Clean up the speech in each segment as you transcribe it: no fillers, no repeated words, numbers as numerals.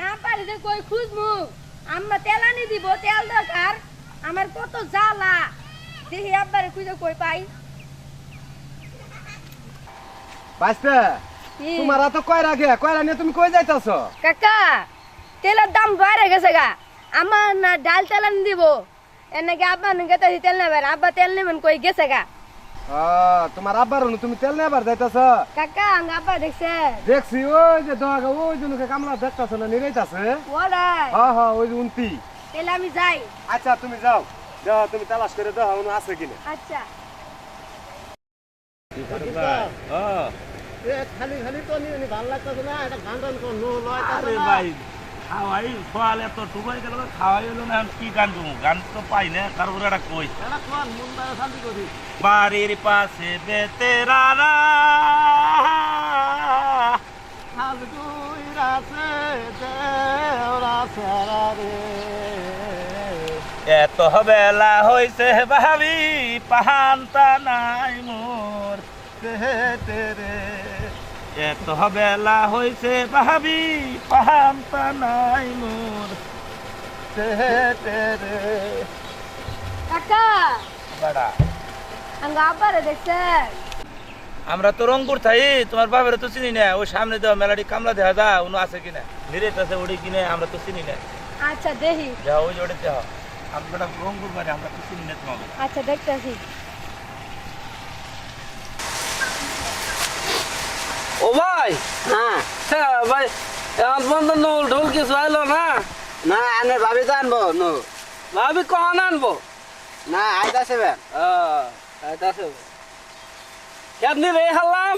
না পারি যে কই খুঁজমু আম্মা তেল আনি দিব তেল দরকার আমার কত জ্বালা দেখি আব্বারে খুঁজে কই পাই বাইস্তে তোমার তো কয়রা নিয়ে তুমি কই যাইতাছো? কাকা তেলের দাম বাইরে গেছে গা আমার না ডাল তেল আনি দিব এনেকে আব্বা নুকে তো তেল নেবেন আব্বা তেল নেবেন কই গেছে গা তোমার আব্বার তুমি তেল নেবার যাইতাছো? কাকা আঙ্গ আব্বা দেখছে দেখছি ওই যে দোয়াগা ওই জনকে কামলা দেখতাছ না নিরাইতাছে। ওরাই হ্যাঁ ওই যে উনতি। তাহলে আমি যাই। আচ্ছা তুমি যাও যাও তুমি তালাশ করে দাও উনি আছে কিনা। আচ্ছা খালি খালি তো নি ভালো লাগতেছে না এটা গান টান কোন লয় আরে ভাই খাওয়াই খোয়াল এত টুকাই গেল খাওয়াই হলো না কি গান গাবো গান তো পাই না কারোর একটা কই এটা কোন মন দ্বারা শান্তি করি বাড়ির পাশে বেতেরারা আজ তুই রাতে দেওরা সারা রে এত বেলা হইছে ভাবি পাহান্তা নাই মোর পেটে রে এত বেলা হইছে ভাবি পাহান্তা নাই মোর পেটে রে কাকা বাড়া আঙ্গ আব্বারে দেখছে আমরা তো রংপুর থাই তোমার বাবার তো চিনি না ওই সামনে দেওয়া মেলাটি কামলা দেখা যা উনি আছে কিনা নিরেট আছে ওটি কিনে আমরা তো চিনি না আচ্ছা দেখি যা ওই জোড়ে দেওয়া আমরা রংপুর বাড়ি আমরা তো চিনি না তোমাকে আচ্ছা দেখতেছি ও ভাই হ্যাঁ হ্যাঁ ভাই এখন পর্যন্ত নুল ঢোল কিছু আইলো না না আনে ভাবি তো আনবো নো ভাবি কখন আনবো না আইতাছে বে আছে কেমনি রে হারলাম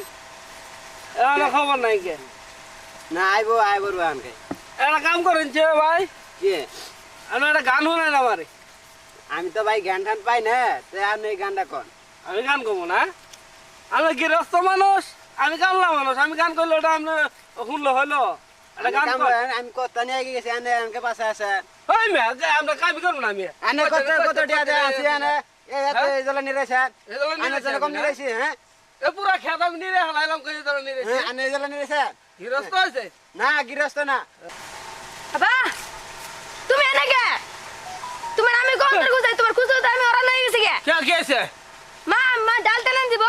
এখন খবর নাই কে না আইবো আইবো আনকে একটা কাম করেন যে ভাই কি আমি একটা গান শুনাই না আমারে আমি তো ভাই গান টান পাই না তে আপনি এই গানটা কোন আমি গান করবো না আমি গৃহস্থ মানুষ আমি কামলা মানুষ আমি গান করলে ওটা আপনি শুনলো হইলো একটা গান কর আমি কত নিয়ে গেছি আনে আনকে পাশে আছে ওই মে আমরা কামি করবো না আমি আনে কত কত টিয়া দে আছে আনে এই জলে নিরেছে আনে জলে কম নিরেছি হ্যাঁ এ পুরা খেত আমি নিরে হালাইলাম কই ধরে নিরে আনে এই জলে নিরেছে গৃহস্থ হয়েছে না গৃহস্থ না আবা তুমি এনে কে তোমার আমি কোন করে খুঁজাই তোমার খুঁজতে তো আমি ওরা নাই গেছে কে কে কেছে মা মা ডাল তেল আনি দিব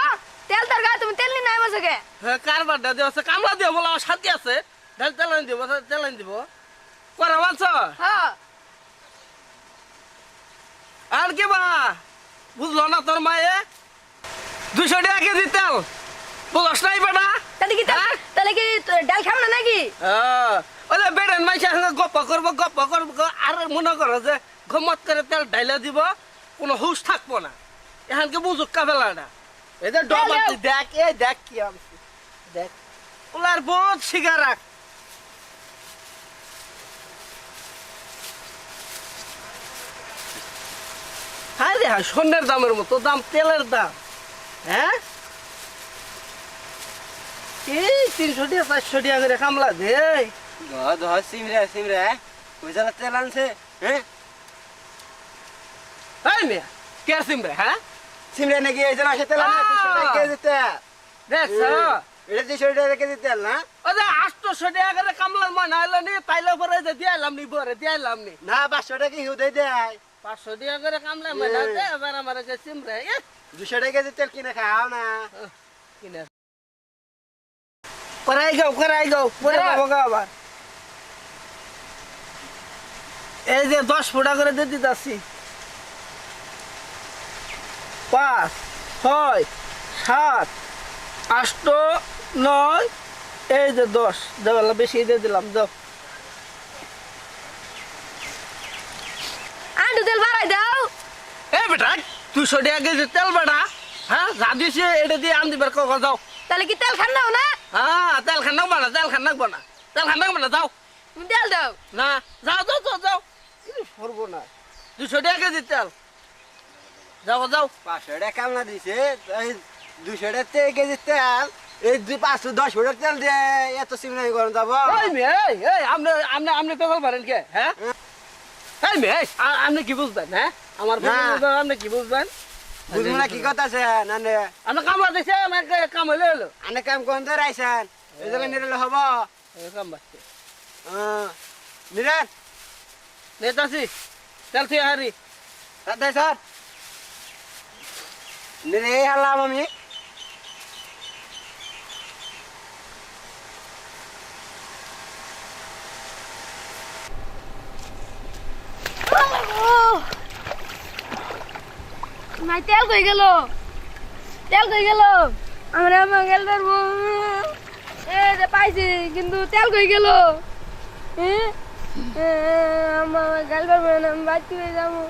তেল তরকারি তুমি তেল নি নাই বসে কে কারবারটা দিয়ে আছে কামলা দিয়ে বলা আমার সাথে আছে ডাল তেলান দিব তেলান দিব করা মাছ হ্যাঁ আর কি বা বুঝলো না তোর মায়ে 200 টাকা কেজি তেল বুঝস নাই বেটা তাহলে কি তাহলে কি ডাল খাম না নাকি ওলে বেড়েন মাইসের সঙ্গে গপ্প করবো আর মনে করো যে গমত করে তেল ঢাইলা দিব কোনো হুশ থাকবো না এখানকে বুঝুক কাবেলাটা এই যে ডবা দেখ এ দেখ কি আমি দেখ ওলার বহুত শিকার রাখ হ্যাঁ রে স্বর্ণের দামের মতো দাম তেলের দাম হ্যাঁ এই 300 টাকা 400 টাকা করে কামলা দে ধর সিমরে ওই জলে তেল আনছে হ্যাঁ এই মেয়া কে সিমরে হ্যাঁ সিমরে নাকি এই জলে আসে তেল আনছে 200 টাকা কেজি তেল দেখছ এটা 200 টাকা কেজি তেল না ও যে 800 টাকা করে কামলার মান আইলো নি তাইলে পরে যে দিয়াইলাম নি বরে দিয়াইলাম নি না 500 টাকা হিউ দেয় দেয় 500 টাকা করে কামলার মান আইতে এবার আমার কাছে সিমরে 200 টাকা কেজি তেল কিনে খাও না কিনে করাই গাও পরে যাবো গা আবার এই যে 10 ফুটা করে দিয়ে দিতাছি 5 6 7 8 9 এই যে 10 দেওয়ালা বেশি দিয়ে দিলাম দাও আন্ডু তেল বাড়াই দাও এ বেটা 200 টাকা কেজি তেল বেটা হ্যাঁ যা দিছে এটা দিয়ে আন দিবার কখন যাও তাহলে কি তেল খান দাও না হ্যাঁ তেল খান নাকবা না যাও তুমি তেল দাও না যাও সরবো না 200 টাকা কেজি তেল যাও 500 টাকা কামলা দিছে এই 200 টাকা কেজি তেল এই 510 ফুটা তেল দিয়ে এত সিমরে গরম যাব এই মে এই আপনি পেপার পারেন কে হ্যাঁ এই মে আপনি কি বুঝবেন হ্যাঁ আমার আপনি কি বুঝবেন বুঝবো না কি কথা আছে নানে আপনি কামলা দিছে আমাকে কাম হইলে হলো আনে কাম কোন ধরে আইছেন এই জলে নিরলে হবো কাম বাচ্চা নিরেন নেতাছি তেল তুই হারি দাদা স্যার নিরে হালাম আমি নাই তেল কই গেল তেল কই গেল আমরা মঙ্গল পারবো এ যে পাইছি কিন্তু তেল কই গেল আমার গাল পারবো না আমি বাচ্চা হয়ে যাবো